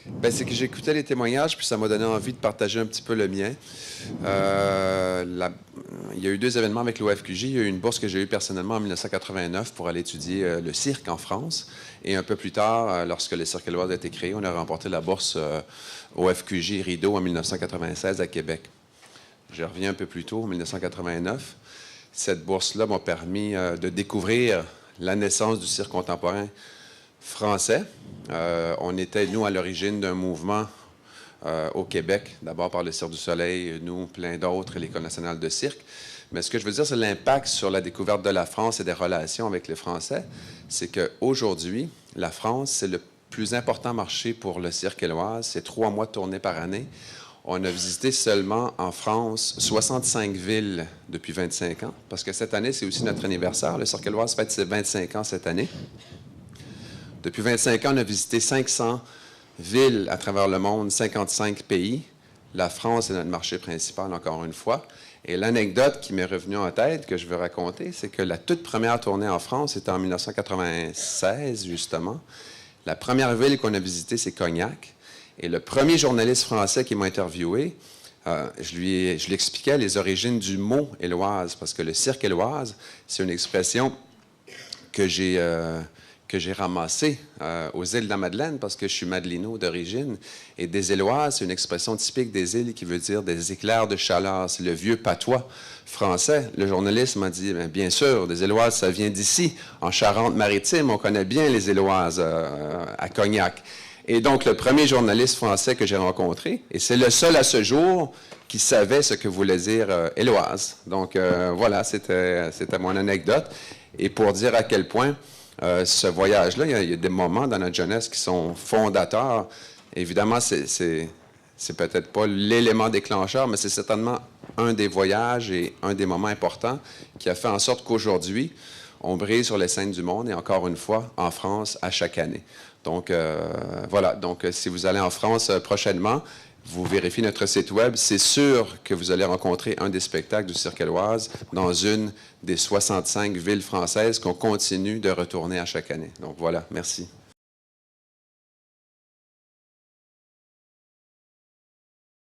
Ben, c'est que j'écoutais les témoignages, puis ça m'a donné envie de partager un petit peu le mien. Il y a eu deux événements avec l'OFQJ. Il y a eu une bourse que j'ai eue personnellement en 1989 pour aller étudier le cirque en France. Et un peu plus tard, lorsque le Cirque Éloise a été créé, on a remporté la bourse OFQJ Rideau en 1996 à Québec. Je reviens un peu plus tôt, en 1989. Cette bourse-là m'a permis de découvrir la naissance du cirque contemporain français. On était, nous, à l'origine d'un mouvement au Québec, d'abord par le Cirque du Soleil, nous, plein d'autres, et l'École nationale de cirque. Mais ce que je veux dire, c'est l'impact sur la découverte de la France et des relations avec les Français. C'est qu'aujourd'hui, la France, c'est le plus important marché pour le Cirque Éloise. C'est 3 mois de tournée par année. On a visité seulement en France 65 villes depuis 25 ans, parce que cette année, c'est aussi notre anniversaire. Le Cirque Éloise fête ses 25 ans cette année. Depuis 25 ans, on a visité 500 villes à travers le monde, 55 pays. La France est notre marché principal, encore une fois. Et l'anecdote qui m'est revenue en tête, que je veux raconter, c'est que la toute première tournée en France était en 1996, justement. La première ville qu'on a visitée, c'est Cognac. Et le premier journaliste français qui m'a interviewé, je lui expliquais les origines du mot « éloise », parce que le cirque éloise, c'est une expression que j'ai ramassée aux îles de la Madeleine, parce que je suis madelino d'origine. Et des éloises, c'est une expression typique des îles qui veut dire des éclairs de chaleur. C'est le vieux patois français. Le journaliste m'a dit, bien sûr, des éloises, ça vient d'ici. En Charente-Maritime, on connaît bien les éloises à Cognac. Et donc, le premier journaliste français que j'ai rencontré, et c'est le seul à ce jour qui savait ce que voulait dire Éloise. Donc, voilà, c'était mon anecdote. Et pour dire à quel point ce voyage-là, il y a des moments dans notre jeunesse qui sont fondateurs. Évidemment, c'est peut-être pas l'élément déclencheur, mais c'est certainement un des voyages et un des moments importants qui a fait en sorte qu'aujourd'hui, on brille sur les scènes du monde et encore une fois, en France, à chaque année. Donc, voilà. Donc, si vous allez en France prochainement, vous vérifiez notre site web, c'est sûr que vous allez rencontrer un des spectacles du Cirque Éloise dans une des 65 villes françaises qu'on continue de retourner à chaque année. Donc, voilà. Merci.